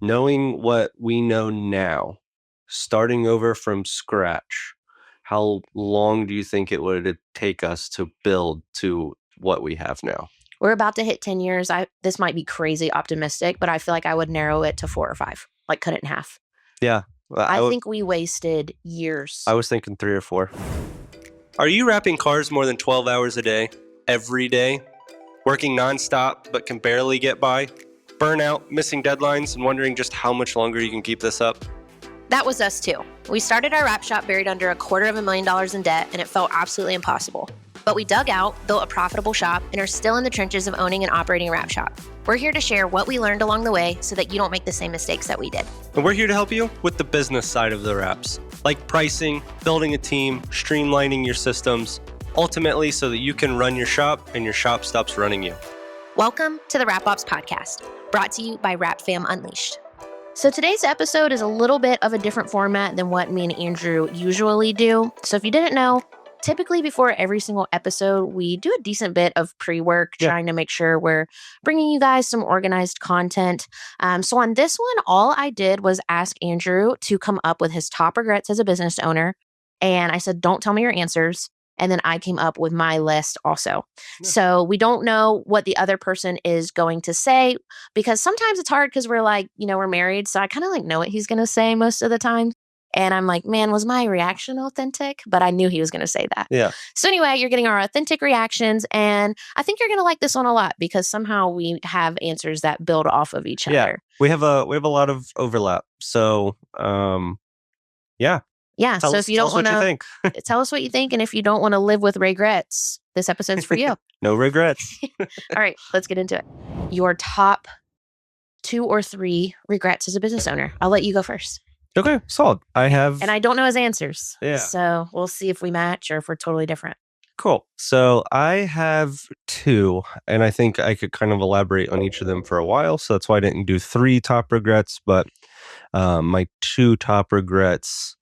Knowing what we know now, starting over from scratch, how long do you think it would take us to build to what we have now? We're about to hit 10 years. This might be crazy optimistic, but I feel like I would narrow it to 4 or 5, like cut it in half. Yeah, I think we wasted years. I was thinking 3 or 4. Are you wrapping cars more than 12 hours a day, every day? Working nonstop but can barely get by? Burnout, missing deadlines, and wondering just how much longer you can keep this up? That was us too. We started our wrap shop buried under $250,000 in debt, and it felt absolutely impossible. But we dug out, built a profitable shop, and are still in the trenches of owning and operating a wrap shop. We're here to share what we learned along the way so that you don't make the same mistakes that we did. And we're here to help you with the business side of the wraps, like pricing, building a team, streamlining your systems, ultimately so that you can run your shop and your shop stops running you. Welcome to the Wrap Ops Podcast, brought to you by Wrap Fam Unleashed. So today's episode is a little bit of a different format than what me and Andrew usually do. So if you didn't know, typically before every single episode, we do a decent bit of pre-work, trying to make sure we're bringing you guys some organized content. So on this one, all I did was ask Andrew to come up with his top regrets as a business owner. And I said, don't tell me your answers. And then I came up with my list also. Yeah. So we don't know what the other person is going to say, because sometimes it's hard because we're like, we're married. So I kind of like know what he's going to say most of the time. And I'm like, man, was my reaction authentic? But I knew he was going to say that. Yeah. So anyway, you're getting our authentic reactions. And I think you're going to like this one a lot because somehow we have answers that build off of each other. We have a lot of overlap. So, yeah. Yeah. So if you don't want to tell us what you think. And if you don't want to live with regrets, this episode's for you. No regrets. All right, let's get into it. Your top 2 or 3 regrets as a business owner. I'll let you go first. Okay, solid. And I don't know his answers. Yeah. So we'll see if we match or if we're totally different. Cool. So I have 2, and I think I could kind of elaborate on each of them for a while. So that's why I didn't do 3 top regrets, but my 2 top regrets,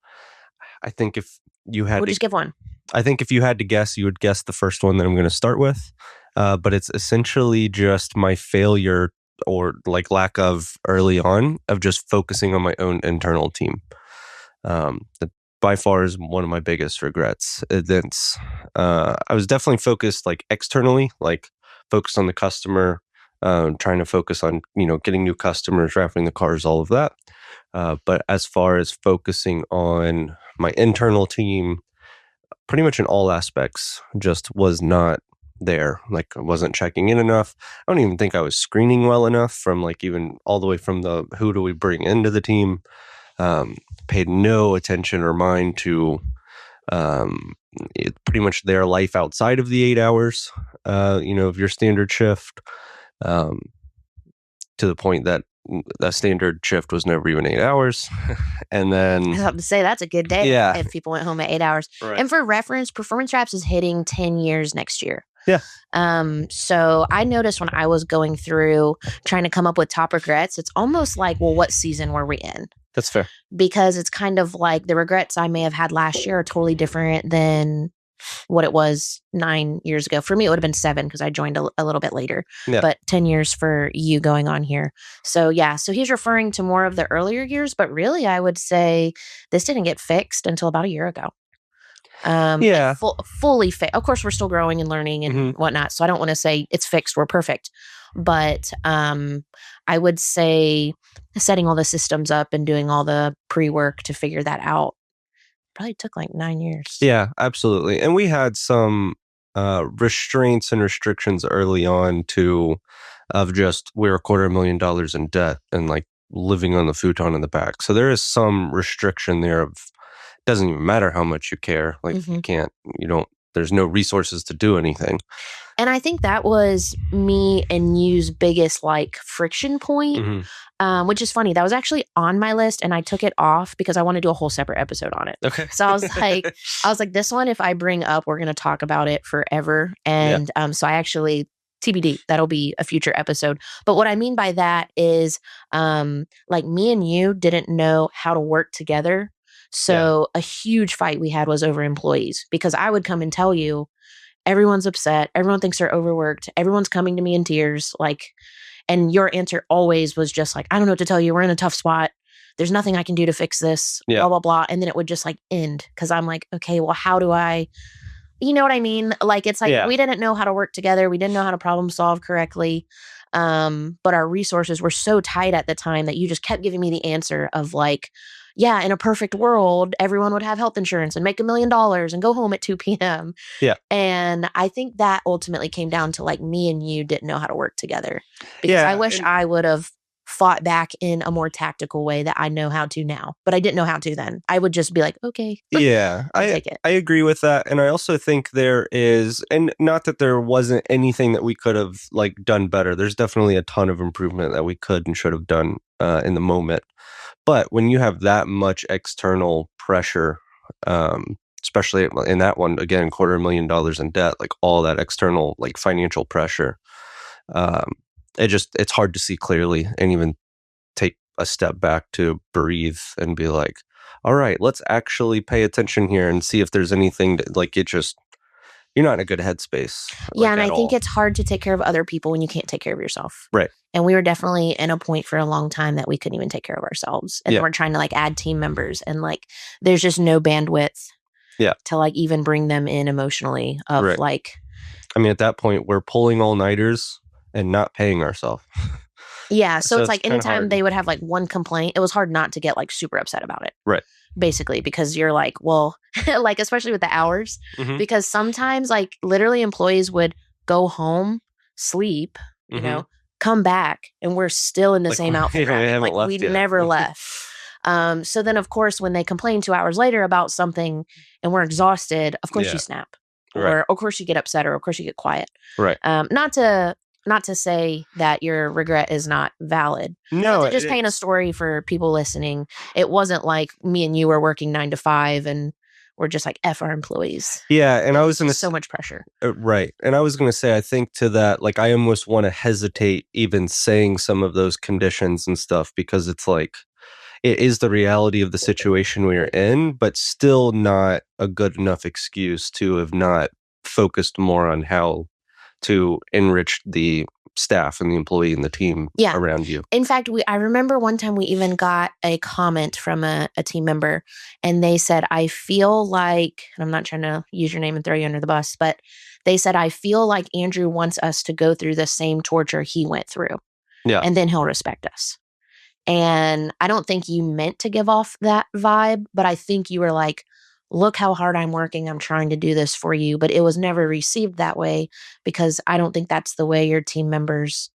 I think if you had to just give one. I think if you had to guess, you would guess the first one that I'm going to start with. But it's essentially just my failure or like lack of early on of just focusing on my own internal team. That by far is one of my biggest regrets. I was definitely focused like externally, like focused on the customer, trying to focus on, getting new customers, wrapping the cars, all of that. But as far as focusing on my internal team, pretty much in all aspects, just was not there. Like I wasn't checking in enough. I don't even think I was screening well enough from like even all the way from the who do we bring into the team. Paid no attention or mind to pretty much their life outside of the 8 hours, of your standard shift, to the point that that standard shift was never even 8 hours. And then I was about to say that's a good day if people went home at 8 hours. Right. And for reference, Performance Wraps is hitting 10 years next year. Yeah. So I noticed when I was going through trying to come up with top regrets, it's almost like, well, what season were we in? That's fair. Because it's kind of like the regrets I may have had last year are totally different than what it was 9 years ago. For me, it would have been 7 because I joined a little bit later, but 10 years for you going on here. So yeah, so he's referring to more of the earlier years, but really I would say this didn't get fixed until about a year ago. Fully fixed. Of course, we're still growing and learning and whatnot. So I don't want to say it's fixed, we're perfect. But I would say setting all the systems up and doing all the pre-work to figure that out probably took like 9 years. Yeah, absolutely. And we had some restraints and restrictions early on of just we're $250,000 in debt and like living on the futon in the back. So there is some restriction there of doesn't even matter how much you care. Like there's no resources to do anything. And I think that was me and you's biggest like friction point, which is funny. That was actually on my list and I took it off because I want to do a whole separate episode on it. Okay. So I was like, this one, if I bring up, we're going to talk about it forever. And so I actually TBD, that'll be a future episode. But what I mean by that is like me and you didn't know how to work together. So a huge fight we had was over employees because I would come and tell you, everyone's upset. Everyone thinks they're overworked. Everyone's coming to me in tears. And your answer always was just like, I don't know what to tell you. We're in a tough spot. There's nothing I can do to fix this, blah, blah, blah. And then it would just like end because I'm like, okay, well, how do I, you know what I mean? Like, it's like we didn't know how to work together. We didn't know how to problem solve correctly. But our resources were so tight at the time that you just kept giving me the answer of like, yeah, in a perfect world, everyone would have health insurance and make $1 million and go home at 2 p.m. Yeah. And I think that ultimately came down to like me and you didn't know how to work together because I wish I would have fought back in a more tactical way that I know how to now, but I didn't know how to then. I would just be like, okay. Yeah, take it. I agree with that. And I also think there is, and not that there wasn't anything that we could have like done better. There's definitely a ton of improvement that we could and should have done in the moment. But when you have that much external pressure, especially in that one, again, $250,000 in debt, like all that external like financial pressure, it's hard to see clearly and even take a step back to breathe and be like, all right, let's actually pay attention here and see if there's anything that, like, you're not in a good headspace. Yeah, and I think it's hard to take care of other people when you can't take care of yourself. Right. And we were definitely in a point for a long time that we couldn't even take care of ourselves. And we're trying to like add team members and like there's just no bandwidth to like even bring them in emotionally of like. I mean, at that point, we're pulling all-nighters and not paying ourselves. Yeah. So it's like anytime they would have like one complaint, it was hard not to get like super upset about it. Right. Basically, because you're like, well, like, especially with the hours, because sometimes like literally employees would go home, sleep, you know, come back and we're still in the same outfit. We never left. So then of course, when they complain 2 hours later about something and we're exhausted, of course you snap or of course you get upset or of course you get quiet. Right. Not to say that your regret is not valid. No, just paint a story for people listening. It wasn't like me and you were working 9 to 5 and we're just like F our employees. Yeah, and I was going to so much pressure. Right. And I was going to say, I think to that, like, I almost want to hesitate even saying some of those conditions and stuff because it's like, it is the reality of the situation we are in, but still not a good enough excuse to have not focused more on how to enrich the staff and the employee and the team around you. In fact, I remember one time we even got a comment from a team member and they said, I feel like, and I'm not trying to use your name and throw you under the bus, but they said, I feel like Andrew wants us to go through the same torture he went through. Yeah. And then he'll respect us. And I don't think you meant to give off that vibe, but I think you were like, look how hard I'm working. I'm trying to do this for you. But it was never received that way because I don't think that's the way your team members,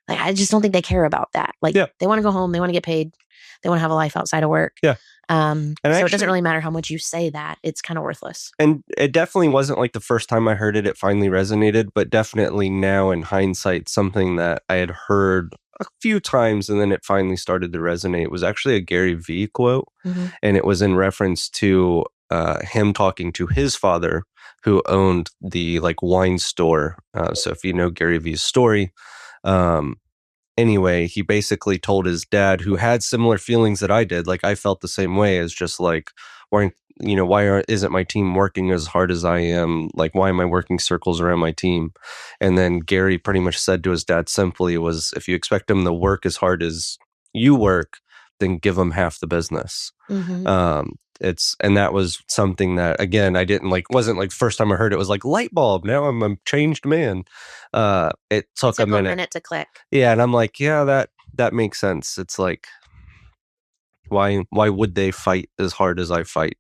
like, I just don't think they care about that. Like they want to go home. They want to get paid. They want to have a life outside of work. Yeah. So it doesn't really matter how much you say that. It's kind of worthless. And it definitely wasn't like the first time I heard it, it finally resonated, but definitely now in hindsight, something that I had heard a few times and then it finally started to resonate was actually a Gary Vee quote. And it was in reference to him talking to his father who owned the like wine store. So if you know Gary Vee's story, anyway, he basically told his dad, who had similar feelings that I did, like I felt the same way, as just like, why isn't my team working as hard as I am? Like, why am I working circles around my team? And then Gary pretty much said to his dad simply was, if you expect him to work as hard as you work, then give him half the business. And that was something that, again, I didn't like, wasn't like the first time I heard it was like light bulb. Now I'm a changed man. It took a minute to click. Yeah. And I'm like, yeah, that makes sense. It's like, why would they fight as hard as I fight?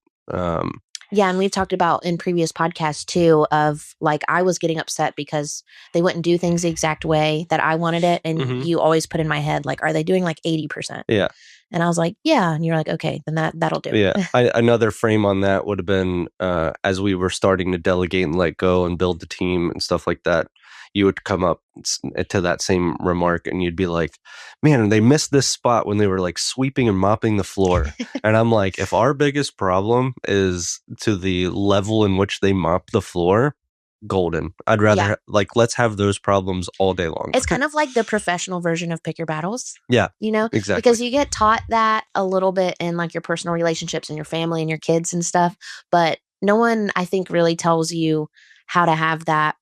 Yeah, and we've talked about in previous podcasts too of like I was getting upset because they wouldn't do things the exact way that I wanted it. And you always put in my head, like, are they doing like 80%? Yeah. And I was like, yeah. And you're like, okay, then that'll do. Yeah. Another frame on that would have been as we were starting to delegate and let go and build the team and stuff like that, you would come up to that same remark and you'd be like, man, they missed this spot when they were like sweeping and mopping the floor. And I'm like, if our biggest problem is to the level in which they mop the floor, golden. I'd rather like, let's have those problems all day long. It's kind of like the professional version of pick your battles. Yeah. Exactly. Because you get taught that a little bit in like your personal relationships and your family and your kids and stuff. But no one, I think, really tells you how to have that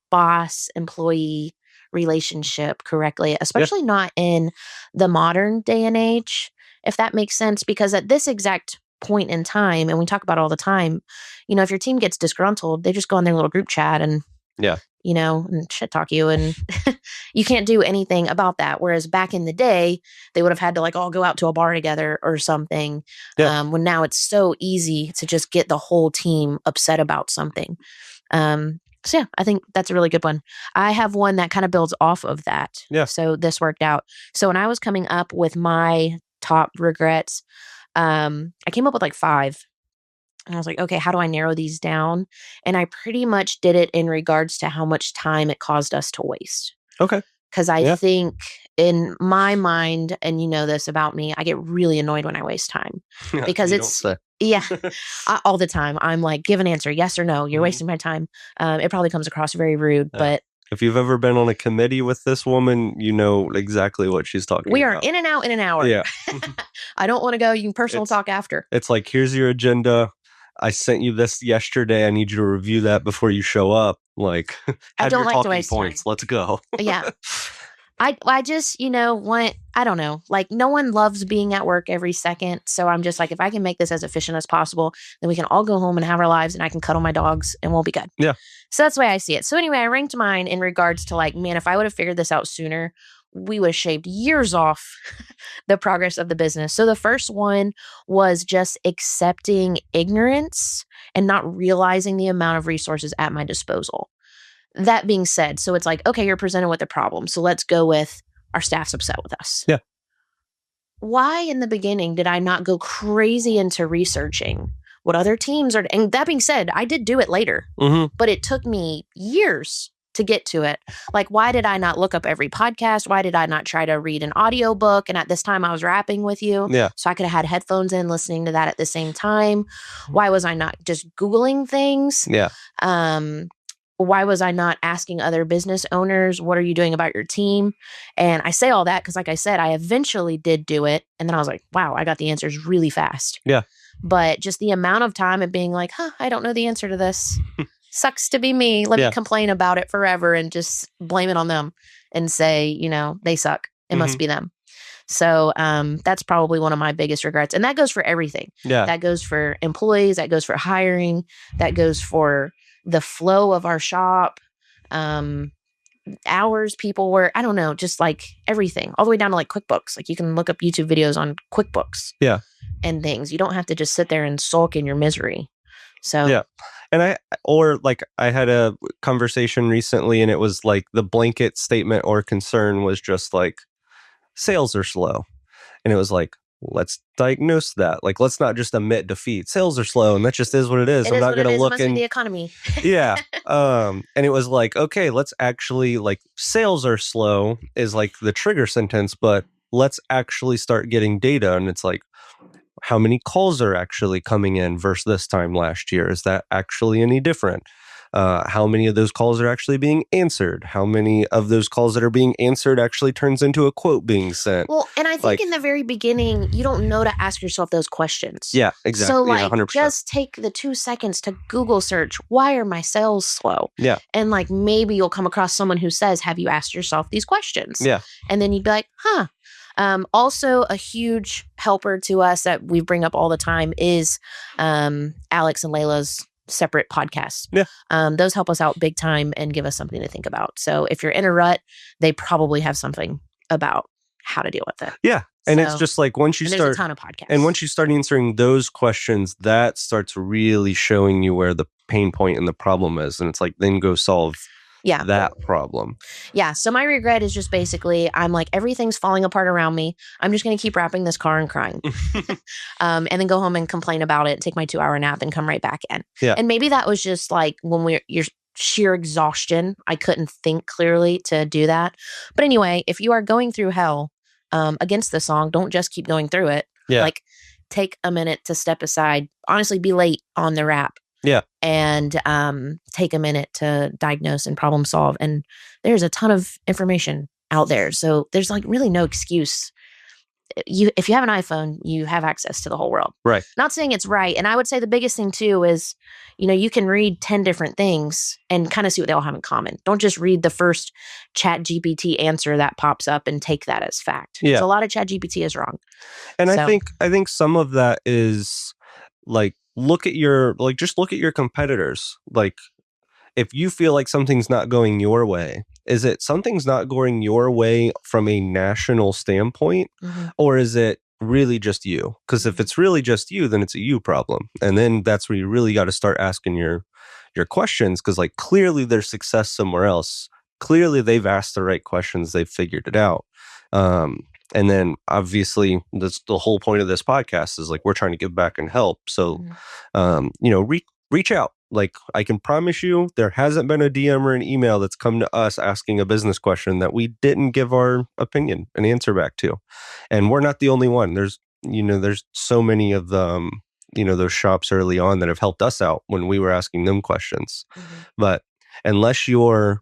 boss employee relationship correctly, especially not in the modern day and age, if that makes sense. Because at this exact point in time, and we talk about it all the time, if your team gets disgruntled, they just go on their little group chat and Yeah. and shit talk you, and you can't do anything about that. Whereas back in the day, they would have had to like all go out to a bar together or something. Yeah. When now it's so easy to just get the whole team upset about something. So yeah, I think that's a really good one. I have one that kind of builds off of that. Yeah. So this worked out. So when I was coming up with my top regrets, I came up with like 5. And I was like, okay, how do I narrow these down? And I pretty much did it in regards to how much time it caused us to waste. Okay. Because I Yeah. think in my mind, and you know this about me, I get really annoyed when I waste time because You it's, don't yeah, all the time. I'm like, give an answer, yes or no. You're Mhm. wasting my time. It probably comes across very rude, but if you've ever been on a committee with this woman, you know exactly what she's talking we are about. in and out in an hour. Yeah. I don't want to go. You can personal It's- talk after. It's like, here's your agenda. I sent you this yesterday. I need you to review that before you show up. Like, I have don't your like to talking waste points. time. Let's go. Yeah. I just, want, I don't know, like no one loves being at work every second. So I'm just like, if I can make this as efficient as possible, then we can all go home and have our lives and I can cuddle my dogs and we'll be good. Yeah. So that's the way I see it. So anyway, I ranked mine in regards to like, man, if I would have figured this out sooner, we would have shaved years off the progress of the business. So the first one was just accepting ignorance and not realizing the amount of resources at my disposal. That being said, so it's like, okay, you're presented with a problem. So let's go with our staff's upset with us. Yeah. Why in the beginning did I not go crazy into researching what other teams are? And that being said, I did do it later, but it took me years to get to it. Like, why did I not look up every podcast? Why did I not try to read an audiobook? And at this time I was rapping with you. Yeah. So I could have had headphones in listening to that at the same time. Why was I not just Googling things? Yeah. Why was I not asking other business owners, what are you doing about your team? And I say all that because, like I said, I eventually did do it. And then I was like, wow, I got the answers really fast. Yeah. But just the amount of time of being like, I don't know the answer to this. Sucks to be me. Let me complain about it forever and just blame it on them and say, they suck. It must be them. So that's probably one of my biggest regrets. And that goes for everything. Yeah. That goes for employees. That goes for hiring. That goes for the flow of our shop, hours people were, I don't know, just like everything, all the way down to like QuickBooks. Like you can look up YouTube videos on QuickBooks and things. You don't have to just sit there and sulk in your misery. So, yeah. And I had a conversation recently and it was like the blanket statement or concern was just like sales are slow. And it was like, let's diagnose that. Like, let's not just admit defeat. Sales are slow, and that just is what it is. I'm not going to look in the economy. Yeah. And it was like, okay, let's actually like sales are slow is like the trigger sentence, but let's actually start getting data. And it's like, how many calls are actually coming in versus this time last year? Is that actually any different? How many of those calls are actually being answered? How many of those calls that are being answered actually turns into a quote being sent? Well, and I think in the very beginning, you don't know to ask yourself those questions. Yeah, exactly. So like, 100%. just take the 2 seconds to Google search, why are my sales slow? Yeah. And like, maybe you'll come across someone who says, have you asked yourself these questions? Yeah. And then you'd be like, huh. Also, a huge helper to us that we bring up all the time is Alex and Layla's separate podcasts. Yeah. Those help us out big time and give us something to think about. So if you're in a rut, they probably have something about how to deal with it. Yeah. And it's just like once you start, there's a ton of podcasts. And once you start answering those questions, that starts really showing you where the pain point and the problem is. And it's like, then go solve that problem. Yeah. So my regret is just basically, I'm like, everything's falling apart around me. I'm just going to keep wrapping this car and crying. And then go home and complain about it, take my 2-hour nap and come right back in. Yeah. And maybe that was just like when you're sheer exhaustion. I couldn't think clearly to do that. But anyway, if you are going through hell against the song, don't just keep going through it. Yeah. Like take a minute to step aside, honestly, be late on the rap. Yeah. And take a minute to diagnose and problem solve. And there's a ton of information out there. So there's like really no excuse if you have an iPhone, you have access to the whole world. Right. Not saying it's right. And I would say the biggest thing too is, you can read 10 different things and kind of see what they all have in common. Don't just read the first Chat GPT answer that pops up and take that as fact. Yeah. So a lot of Chat GPT is wrong. And I think some of that is like, just look at your competitors. Like, if you feel like something's not going your way, is it something's not going your way from a national standpoint, or is it really just you? Because if it's really just you, then it's a you problem. And then that's where you really got to start asking your questions, because like clearly there's success somewhere else. Clearly they've asked the right questions. They've figured it out. And then obviously that's the whole point of this podcast is like, we're trying to give back and help. So, reach out. Like, I can promise you there hasn't been a DM or an email that's come to us asking a business question that we didn't give our opinion and answer back to. And we're not the only one. There's so many of them, those shops early on that have helped us out when we were asking them questions. But unless you're,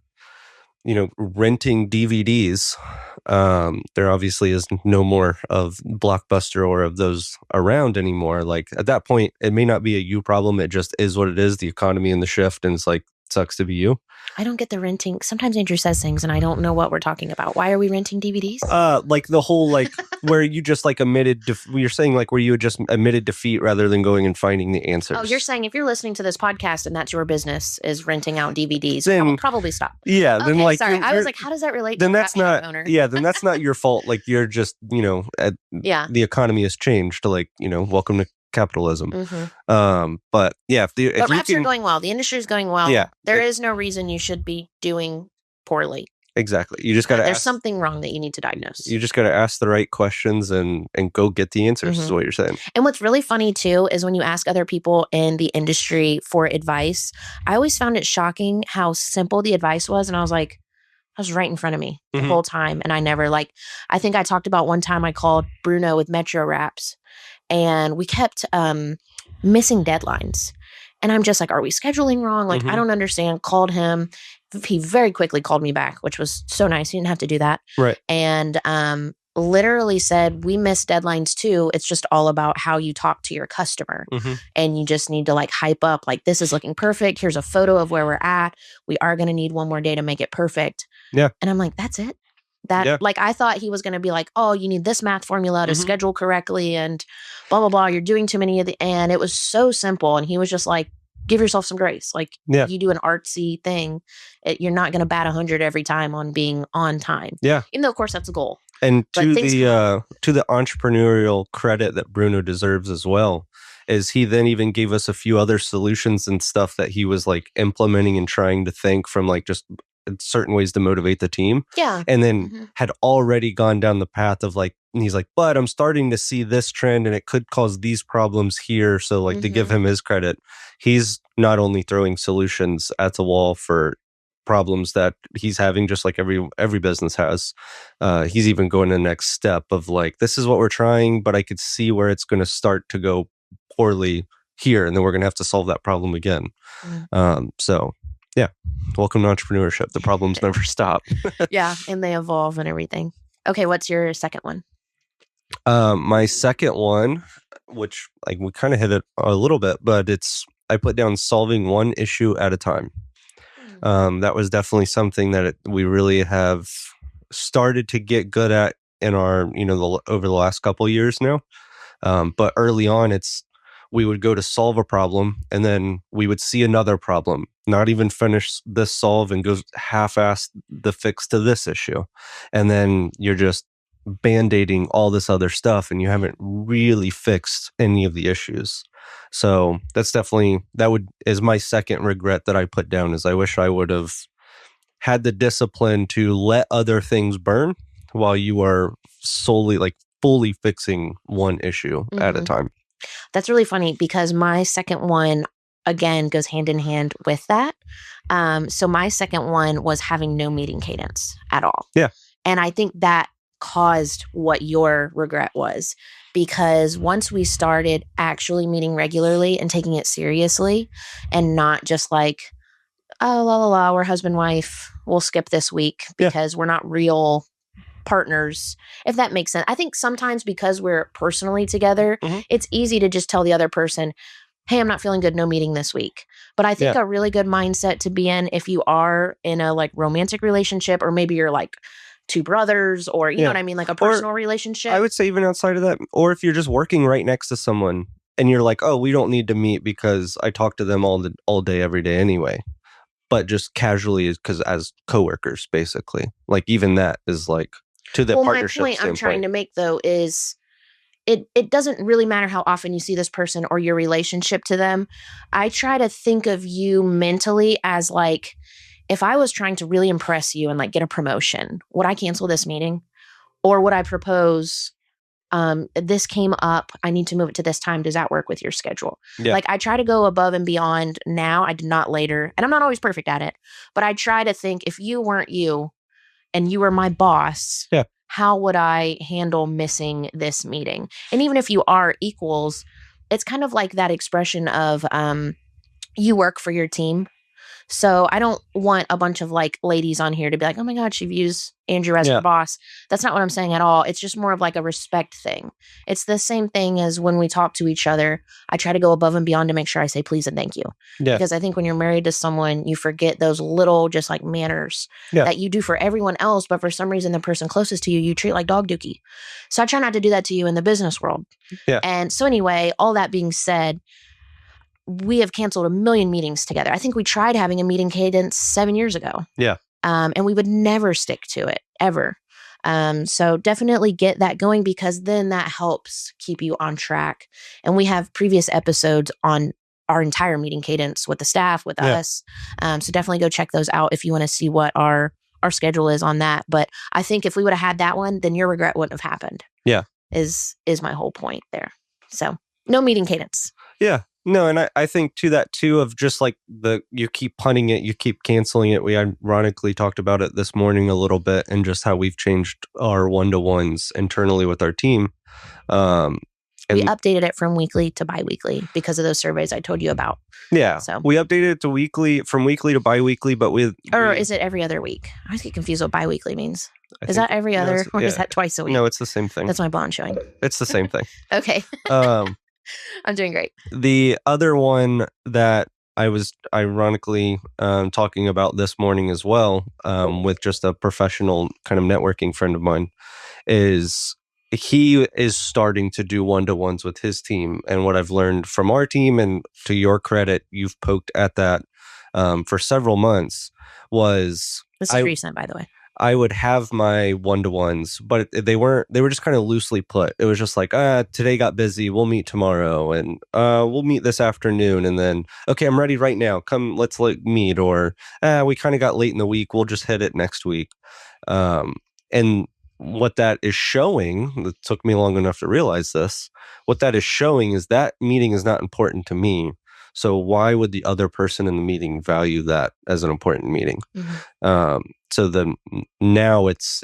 renting DVDs, there obviously is no more of Blockbuster or of those around anymore. Like, at that point, it may not be a you problem. It just is what it is, the economy and the shift. And it's like, sucks to be you. I don't get the renting. Sometimes Andrew says things and I don't know what we're talking about. Why are we renting DVDs? Like the whole, like, where you just like you're saying like where you had just admitted defeat rather than going and finding the answers. Oh, you're saying if you're listening to this podcast and that's your business is renting out DVDs, then probably stop. Yeah. Okay, then like, sorry. I was like, how does that relate then to that's not, owner? Yeah. Then that's not your fault. Like, you're just, the economy has changed to like, welcome to capitalism. But yeah, if raps are going well. The industry is going well. Yeah, there is no reason you should be doing poorly. Exactly. You just got to there's something wrong that you need to diagnose. You just got to ask the right questions and go get the answers, is what you're saying. And what's really funny too is when you ask other people in the industry for advice, I always found it shocking how simple the advice was. And I was like, I was right in front of me the whole time. And I never I think I talked about one time I called Bruno with Metro Wraps and we kept missing deadlines. And I'm just like, are we scheduling wrong? Like, I don't understand. Called him. He very quickly called me back, which was so nice. He didn't have to do that. Right. And literally said, we miss deadlines too. It's just all about how you talk to your customer. And you just need to hype up, this is looking perfect. Here's a photo of where we're at. We are going to need one more day to make it perfect. Yeah. And I'm like, that's it. I thought he was going to be like, oh, you need this math formula to schedule correctly and blah, blah, blah. You're doing too many and it was so simple. And he was just like, give yourself some grace. You do an artsy thing. You're not going to bat 100 every time on being on time. Yeah. Even though, of course, that's a goal. And to the entrepreneurial credit that Bruno deserves as well, is he then even gave us a few other solutions and stuff that he was implementing and trying to think from just certain ways to motivate the team. Yeah. And then had already gone down the path of he's like, but I'm starting to see this trend and it could cause these problems here. So to give him his credit, he's not only throwing solutions at the wall for problems that he's having, just like every business has. He's even going the next step of this is what we're trying, but I could see where it's going to start to go poorly here. And then we're going to have to solve that problem again. So yeah, welcome to entrepreneurship. The problems never stop. Yeah, and they evolve and everything. Okay, what's your second one? My second one, which we kind of hit it a little bit, but I put down solving one issue at a time. That was definitely something that we really have started to get good at in our, over the last couple of years now. But early on, we would go to solve a problem and then we would see another problem, not even finish this solve and go half-ass the fix to this issue. And then you're just band-aiding all this other stuff and you haven't really fixed any of the issues. So that's definitely, is my second regret that I put down, is I wish I would have had the discipline to let other things burn while you are solely fully fixing one issue at a time. That's really funny because my second one, again, goes hand in hand with that. So my second one was having no meeting cadence at all. Yeah. And I think that caused what your regret was, because once we started actually meeting regularly and taking it seriously and not just oh, la, la, la, we're husband, wife, we'll skip this week because we're not real partners, if that makes sense. I think sometimes because we're personally together, Mhm. it's easy to just tell the other person, hey, I'm not feeling good, no meeting this week. But I think Yeah. a really good mindset to be in if you are in a like romantic relationship, or maybe you're like two brothers, or you know Yeah. what I mean, like a Or personal I relationship. would say even outside of that, or if you're just working right next to someone and you're like, oh, we don't need to meet because I talk to them all day, every day anyway. But just casually, because as coworkers, basically, like even that is like to the Well, my partnership point I'm trying standpoint. to make though is it doesn't really matter how often you see this person or your relationship to them. I try to think of you mentally as like, if I was trying to really impress you and like get a promotion, would I cancel this meeting? Or would I propose, this came up, I need to move it to this time. Does that work with your schedule? Yeah. Like I try to go above and beyond now. I did not later. And I'm not always perfect at it, but I try to think if you weren't you and you were my boss, Yeah. how would I handle missing this meeting? And even if you are equals, it's kind of like that expression of you work for your team. So I don't want a bunch of like ladies on here to be like, oh my God, she views Andrew as her Yeah. boss. That's not what I'm saying at all. It's just more of like a respect thing. It's the same thing as when we talk to each other. I try to go above and beyond to make sure I say please and thank you. Yeah. Because I think when you're married to someone, you forget those little just like manners Yeah. that you do for everyone else. But for some reason, the person closest to you, you treat like dog dookie. So I try not to do that to you in the business world. Yeah. And so anyway, all that being said, we have canceled a million meetings together. I think we tried having a meeting cadence 7 years ago. Yeah. And we would never stick to it ever. So definitely get that going, because then that helps keep you on track. And we have previous episodes on our entire meeting cadence with the staff, with Yeah. us. So definitely go check those out if you want to see what our schedule is on that. But I think if we would have had that one, then your regret wouldn't have happened. Yeah. Is my whole point there. So no meeting cadence. Yeah. No, and I think to that too of just like you keep punting it, you keep canceling it. We ironically talked about it this morning a little bit, and just how we've changed our one-to-ones internally with our team. And We updated it from weekly to biweekly because of those surveys I told you about. yeah, So we updated it to weekly, from weekly to biweekly, but is it every other week? I always get confused what biweekly means. Is that every other, or is that twice a week? No, it's the same thing. That's my blonde showing. It's the same thing. Okay. I'm doing great. The other one that I was ironically talking about this morning as well, with just a professional kind of networking friend of mine, is he is starting to do one-to-ones with his team. And what I've learned from our team, and to your credit, you've poked at that for several months, was This is recent, by the way. I would have my one-to-ones, but they were just kind of loosely put. It was just like, today got busy, we'll meet tomorrow, and we'll meet this afternoon, and then, okay, I'm ready right now, come, let's meet, or we kind of got late in the week, we'll just hit it next week. And what that is showing, it took me long enough to realize this, what that is showing is that meeting is not important to me. So why would the other person in the meeting value that as an important meeting? Mm-hmm. So then now it's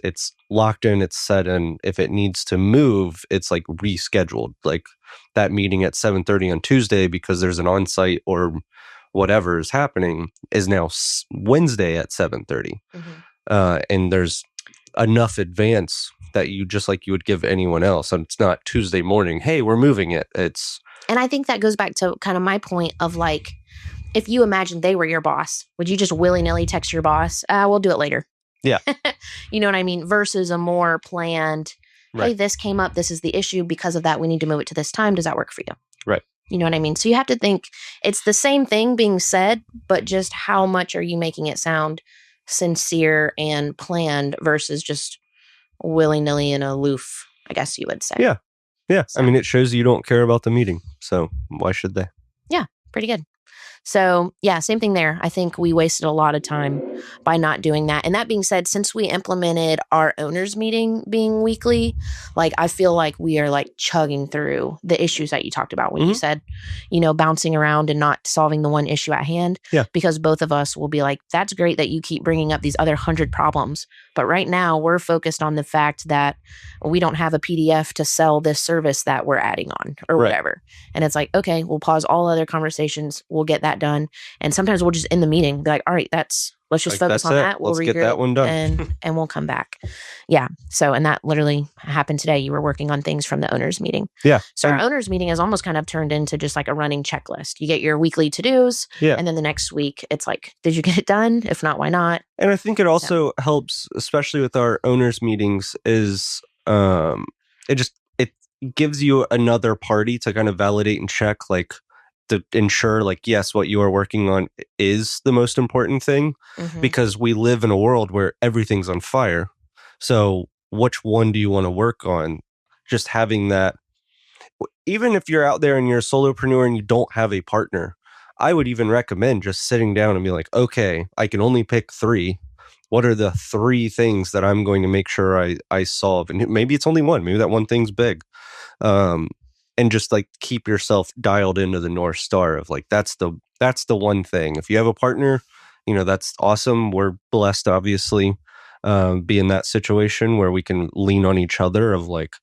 locked in, it's set in. If it needs to move, it's like rescheduled. Like that meeting at 7:30 on Tuesday, because there's an on-site or whatever is happening, is now Wednesday at 7:30. Mm-hmm. And there's enough advance that you, just like you would give anyone else. And it's not Tuesday morning, hey, we're moving it. And I think that goes back to kind of my point of like, if you imagine they were your boss, would you just willy-nilly text your boss, we'll do it later? Yeah. You know what I mean? Versus a more planned, right. Hey, this came up, this is the issue. Because of that, we need to move it to this time. Does that work for you? Right. You know what I mean? So you have to think it's the same thing being said, but just how much are you making it sound sincere and planned versus just willy-nilly and aloof, I guess you would say. Yeah. Yeah. So. I mean, it shows you don't care about the meeting. So why should they? Yeah. Pretty good. So yeah, same thing there. I think we wasted a lot of time by not doing that. And that being said, since we implemented our owners meeting being weekly, like I feel like we are like chugging through the issues that you talked about when you said, bouncing around and not solving the one issue at hand. Yeah. Because both of us will be like, that's great that you keep bringing up these other 100 problems. But right now we're focused on the fact that we don't have a PDF to sell this service that we're adding on or whatever. And it's like, okay, we'll pause all other conversations. We'll get that that done. And sometimes we'll just end the meeting, be like, all right, let's just Like, focus that's on it. that. We'll Let's regroup get that one done. and we'll come back. Yeah. So, and that literally happened today. You were working on things from the owners meeting. Yeah. So our owners meeting is almost kind of turned into just like a running checklist. You get your weekly to-dos. Yeah. And then the next week it's like, did you get it done? If not, why not? And I think it also helps, especially with our owners meetings, is it gives you another party to kind of validate and check, like, to ensure, like, yes, what you are working on is the most important thing, because we live in a world where everything's on fire. So which one do you want to work on? Just having that, even if you're out there and you're a solopreneur and you don't have a partner, I would even recommend just sitting down and be like, okay, I can only pick 3. What are the 3 things that I'm going to make sure I solve? And maybe it's only one. Maybe that one thing's big. And just like keep yourself dialed into the North Star of like, that's the one thing. If you have a partner, that's awesome. We're blessed, obviously, be in that situation where we can lean on each other of like,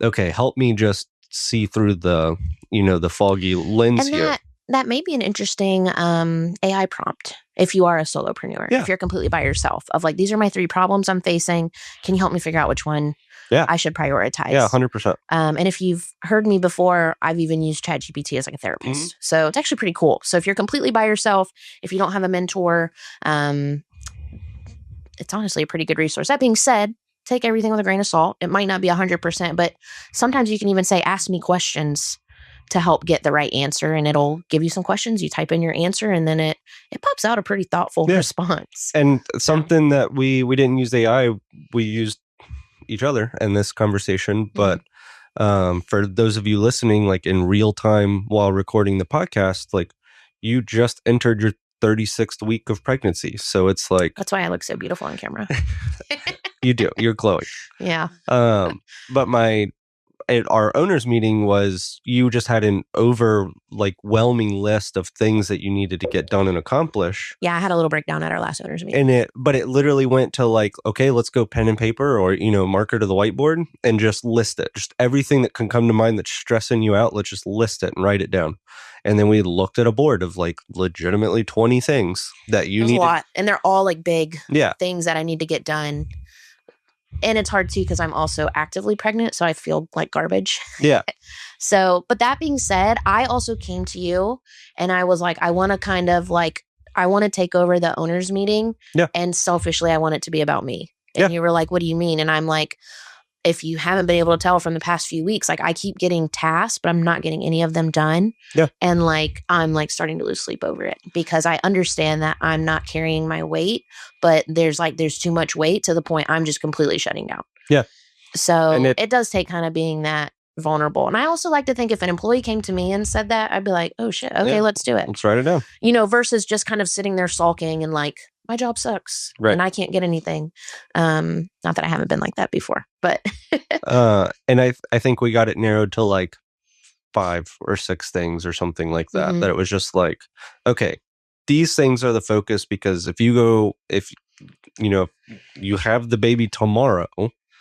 okay, help me just see through the, the foggy lens and here. That may be an interesting AI prompt if you are a solopreneur. Yeah. If you're completely by yourself, of like, these are my 3 problems I'm facing. Can you help me figure out which one I should prioritize? Yeah, 100%. And if you've heard me before, I've even used ChatGPT as like a therapist. So it's actually pretty cool. So if you're completely by yourself, if you don't have a mentor, it's honestly a pretty good resource. That being said, take everything with a grain of salt. It might not be 100%, but sometimes you can even say, ask me questions to help get the right answer, and it'll give you some questions. You type in your answer, and then it pops out a pretty thoughtful response. And something that we didn't use AI, we used each other in this conversation. But for those of you listening, like in real time while recording the podcast, like, you just entered your 36th week of pregnancy. So it's like, that's why I look so beautiful on camera. You do. You're glowing. Yeah. But at our owners meeting was, you just had an overwhelming list of things that you needed to get done and accomplish. Yeah, I had a little breakdown at our last owners meeting. But it literally went to like, okay, let's go pen and paper or, marker to the whiteboard and just list it. Just everything that can come to mind that's stressing you out. Let's just list it and write it down. And then we looked at a board of like legitimately 20 things that you need. A lot. And they're all like big things that I need to get done. And it's hard too, because I'm also actively pregnant, so I feel like garbage. Yeah. So, but that being said, I also came to you and I was like, I want to take over the owners meeting. Yeah. And selfishly, I want it to be about me. And you were like, what do you mean? And I'm like, if you haven't been able to tell from the past few weeks, like, I keep getting tasks, but I'm not getting any of them done. Yeah. And like, I'm like starting to lose sleep over it, because I understand that I'm not carrying my weight, but there's too much weight to the point I'm just completely shutting down. Yeah. So it does take kind of being that vulnerable. And I also like to think if an employee came to me and said that, I'd be like, oh shit, okay, let's do it. Let's write it down. Versus just kind of sitting there sulking and like, my job sucks and I can't get anything. Not that I haven't been like that before, but. And I think we got it narrowed to like 5 or 6 things or something like that, that it was just like, okay, these things are the focus, because if you have the baby tomorrow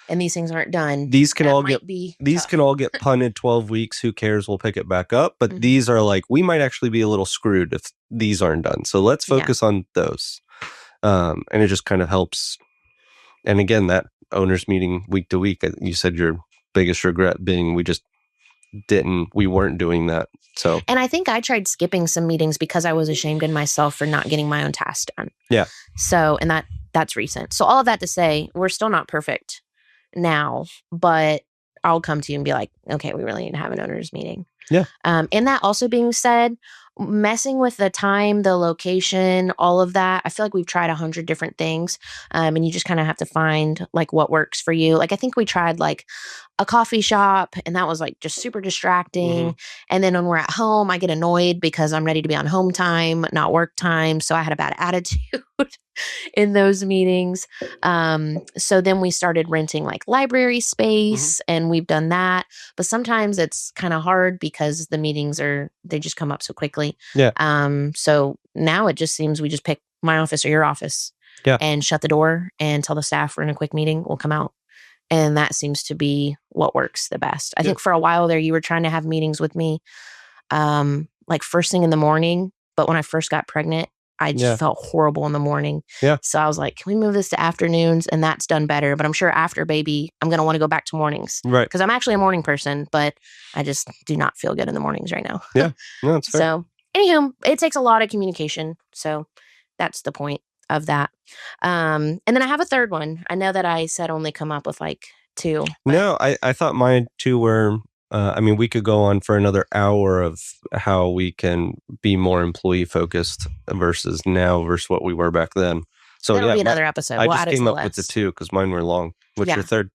and these things aren't done, these can all get punted 12 weeks. Who cares? We'll pick it back up. But these are like, we might actually be a little screwed if these aren't done. So let's focus on those. And it just kind of helps. And again, that owners meeting week to week, you said your biggest regret being we weren't doing that. So, and I think I tried skipping some meetings because I was ashamed in myself for not getting my own tasks done. Yeah. So, and that's recent. So all of that to say, we're still not perfect now, but I'll come to you and be like, okay, we really need to have an owners meeting. Yeah. And that also being said, messing with the time, the location, all of that, I feel like we've tried 100 different things. And you just kind of have to find like what works for you. Like, I think we tried like a coffee shop, and that was like just super distracting. And then when we're at home, I get annoyed because I'm ready to be on home time, not work time. So I had a bad attitude in those meetings. So then we started renting like library space, and we've done that. But sometimes it's kind of hard because the meetings they just come up so quickly. Yeah. So now it just seems we just pick my office or your office and shut the door and tell the staff we're in a quick meeting. We'll come out. And that seems to be what works the best. I think for a while there, you were trying to have meetings with me like first thing in the morning, But when I first got pregnant, I just Yeah. felt horrible in the morning. Yeah. So I was like, can we move this to afternoons? And that's done better. But I'm sure after baby, I'm going to want to go back to mornings. Right. Because I'm actually a morning person, but I just do not feel good in the mornings right now. Yeah. No, that's fair. So, anywho, it takes a lot of communication. So that's the point of that. And then I have a third one. I know that I said only come up with like two. No, I thought mine too were, I mean, we could go on for another hour of how we can be more employee focused versus what we were back then. So That'll yeah, be another episode. I We'll just add it to came the up with the list. two because mine were long. What's Yeah. your third?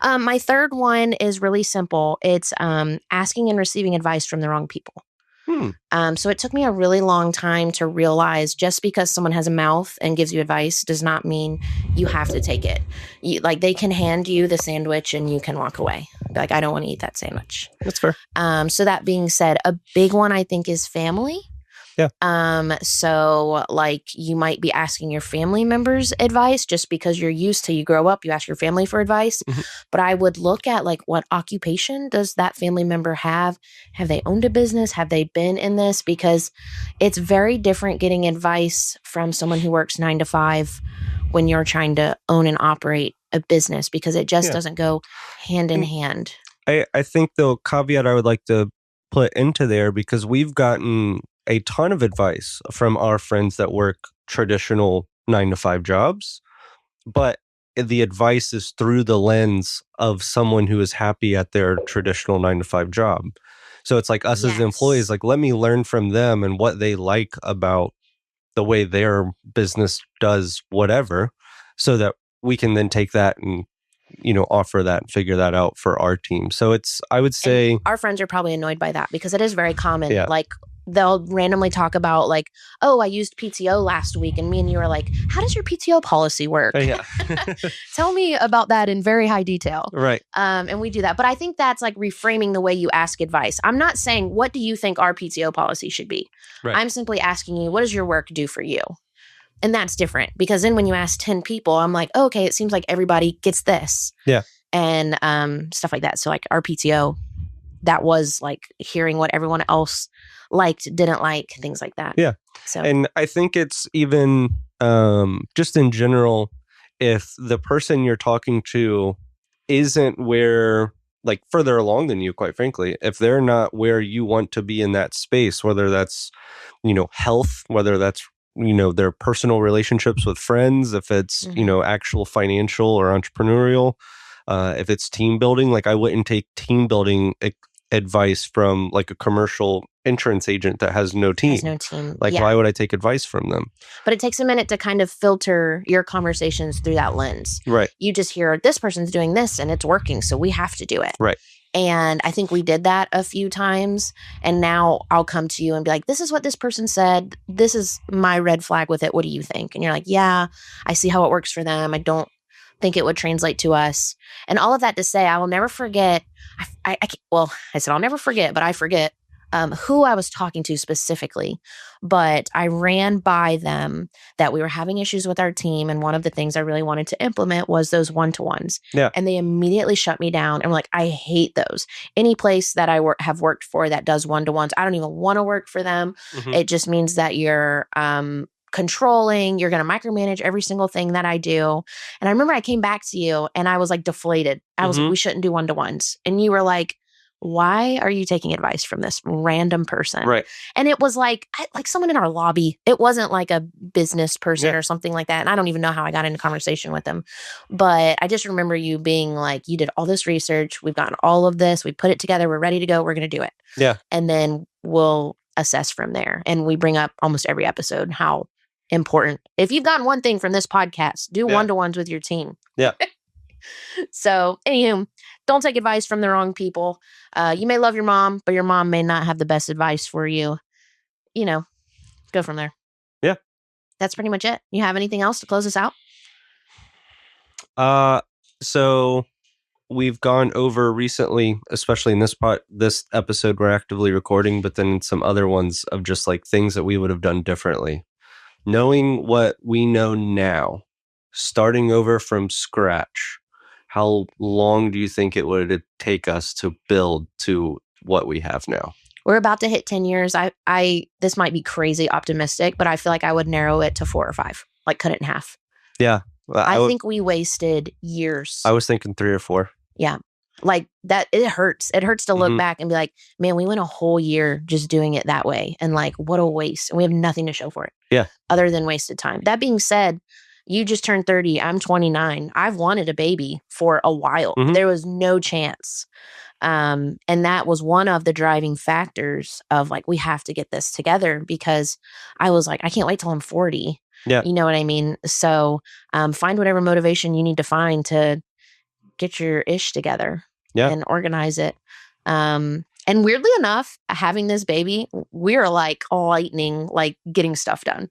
My third one is really simple. It's asking and receiving advice from the wrong people. So it took me a really long time to realize just because someone has a mouth and gives you advice does not mean you have to take it. Like they can hand you the sandwich and you can walk away. Be like, I don't want to eat that sandwich. That's fair. So that being said, a big one I think is family. Yeah. So like you might be asking your family members advice just because you're used to, you grow up, you ask your family for advice. But I would look at like what occupation does that family member have? Have they owned a business? Have they been in this? Because it's very different getting advice from someone who works 9 to 5 when you're trying to own and operate a business because it just doesn't go hand in hand. I think the caveat I would like to put into there, because we've gotten a ton of advice from our friends that work traditional 9 to 5 jobs, but the advice is through the lens of someone who is happy at their traditional 9 to 5 job. So it's like us as employees, like, let me learn from them and what they like about the way their business does whatever, so that we can then take that and offer that and figure that out for our team. So it's, I would say, and our friends are probably annoyed by that because it is very common. Yeah. Like they'll randomly talk about like, oh, I used PTO last week. And me and you are like, how does your PTO policy work? yeah. Tell me about that in very high detail. Right. And we do that. But I think that's like reframing the way you ask advice. I'm not saying, what do you think our PTO policy should be? Right. I'm simply asking you, what does your work do for you? And that's different because then when you ask 10 people, I'm like, oh, okay, it seems like everybody gets this. Yeah. And stuff like that. So like our PTO, that was like hearing what everyone else liked, didn't like, things like that. Yeah. So, and I think it's even just in general, if the person you're talking to isn't where, like, further along than you, quite frankly, if they're not where you want to be in that space, whether that's, health, whether that's, their personal relationships with friends, if it's, actual financial or entrepreneurial, if it's team building, like I wouldn't take team building advice from like a commercial insurance agent that has no team. Like, why would I take advice from them? But it takes a minute to kind of filter your conversations through that lens. Right. You just hear this person's doing this and it's working, so we have to do it. Right. And I think we did that a few times. And now I'll come to you and be like, this is what this person said. This is my red flag with it. What do you think? And you're like, yeah, I see how it works for them. I don't think it would translate to us. And all of that to say, I will never forget. I said I'll never forget, but I forget who I was talking to specifically. But I ran by them that we were having issues with our team. And one of the things I really wanted to implement was those one-to-ones. Yeah. And they immediately shut me down and were like, I hate those. Any place that I have worked for that does one-to-ones, I don't even want to work for them. It just means that you're controlling, you're going to micromanage every single thing that I do. And I remember I came back to you and I was like deflated. I was like, we shouldn't do one-to-ones. And you were like, why are you taking advice from this random person? Right. And it was like someone in our lobby. It wasn't like a business person or something like that. And I don't even know how I got into conversation with them. But I just remember you being like, you did all this research. We've gotten all of this. We put it together. We're ready to go. We're going to do it. Yeah. And then we'll assess from there. And we bring up almost every episode how important. If you've gotten one thing from this podcast, do one-to-ones with your team. Yeah. So, anywho, don't take advice from the wrong people. You may love your mom, but your mom may not have the best advice for you. Go from there. Yeah. That's pretty much it. You have anything else to close us out? So we've gone over recently, especially in this episode we're actively recording, but then some other ones of just like things that we would have done differently. Knowing what we know now, starting over from scratch, how long do you think it would take us to build to what we have now? We're about to hit 10 years. This might be crazy optimistic, but I feel like I would narrow it to 4 or 5, like cut it in half. Yeah. I think we wasted years. I was thinking 3 or 4. Yeah. Like that, it hurts. It hurts to look back and be like, man, we went a whole year just doing it that way. And like, what a waste. And we have nothing to show for it. Yeah. Other than wasted time. That being said, you just turned 30. I'm 29. I've wanted a baby for a while. There was no chance. And that was one of the driving factors of like, we have to get this together, because I was like, I can't wait till I'm 40. Yeah. You know what I mean? So find whatever motivation you need to find to get your ish together and organize it. And weirdly enough, having this baby, we're like lightning, like getting stuff done.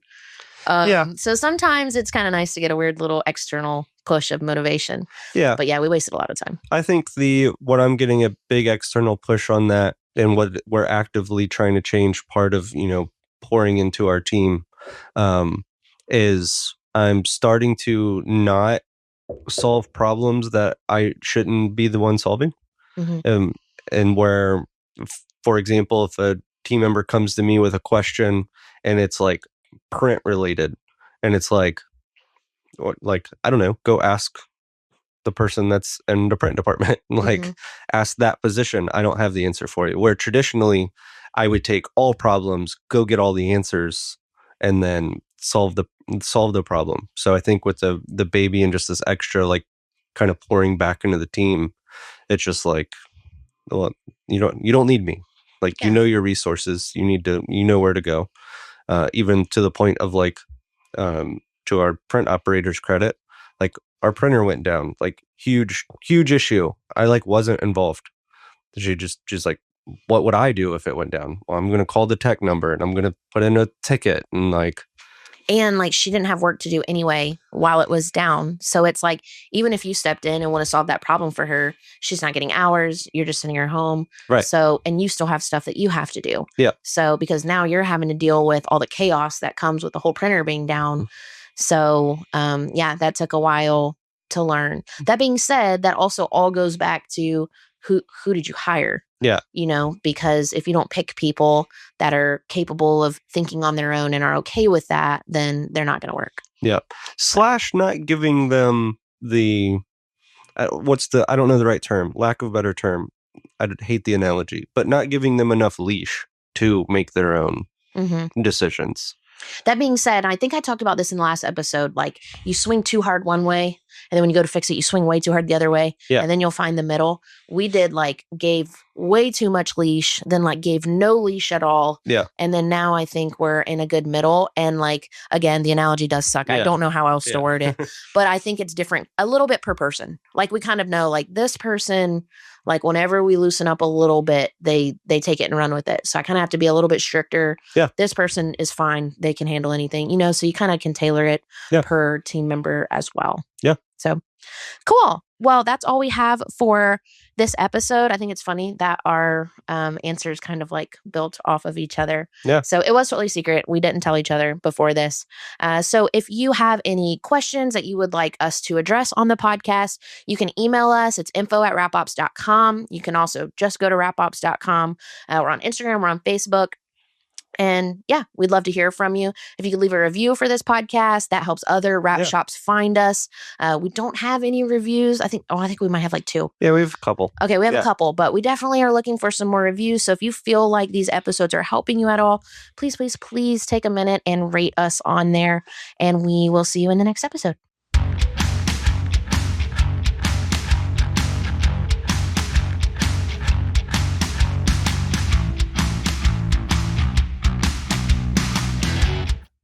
So sometimes it's kind of nice to get a weird little external push of motivation. Yeah. But yeah, we wasted a lot of time. I think what I'm getting a big external push on that, and what we're actively trying to change, part of, pouring into our team, is I'm starting to not solve problems that I shouldn't be the one solving. And where, for example, if a team member comes to me with a question and it's like print related, and it's like, I don't know, go ask the person that's in the print department, ask that position. I don't have the answer for you. Where traditionally I would take all problems, go get all the answers, and then solve the problem. So I think with the baby and just this extra kind of pouring back into the team, it's just like, well, you don't need me. You know your resources. You know where to go. Even to the point of to our print operator's credit, our printer went down, huge issue. I wasn't involved. She's like, what would I do if it went down? Well, I'm going to call the tech number and I'm going to put in a ticket and she didn't have work to do anyway while it was down. So it's like, even if you stepped in and want to solve that problem for her, she's not getting hours. You're just sitting her home. Right. So, and you still have stuff that you have to do. Yeah. So, because now you're having to deal with all the chaos that comes with the whole printer being down. So, that took a while to learn. That being said, that also all goes back to who did you hire? Yeah. Because if you don't pick people that are capable of thinking on their own and are okay with that, then they're not going to work. Yeah. / not giving them the, I don't know the right term, lack of a better term. I hate the analogy, but not giving them enough leash to make their own decisions. That being said, I think I talked about this in the last episode, you swing too hard one way, and then when you go to fix it, you swing way too hard the other way, and then you'll find the middle. We did gave way too much leash, then gave no leash at all. Yeah. And then now I think we're in a good middle. And again, the analogy does suck. I don't know how else to word it, but I think it's different a little bit per person. We kind of know this person, whenever we loosen up a little bit, they take it and run with it. So I kind of have to be a little bit stricter. Yeah. This person is fine. They can handle anything, so you kind of can tailor it per team member as well. Yeah. So cool. Well, that's all we have for this episode. I think it's funny that our answers kind of built off of each other. Yeah. So it was totally secret. We didn't tell each other before this. So if you have any questions that you would like us to address on the podcast, you can email us. It's info@rapops.com. You can also just go to rapops.com. We're on Instagram. We're on Facebook. And we'd love to hear from you. If you could leave a review for this podcast, that helps other wrap shops find us. We don't have any reviews. I think we might have 2. Yeah, we have a couple. Okay, we have a couple, but we definitely are looking for some more reviews. So if you feel like these episodes are helping you at all, please, please, please take a minute and rate us on there. And we will see you in the next episode.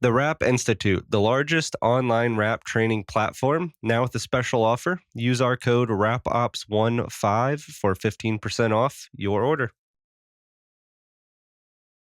The Wrap Institute, the largest online wrap training platform, now with a special offer. Use our code RAPOPS15 for 15% off your order.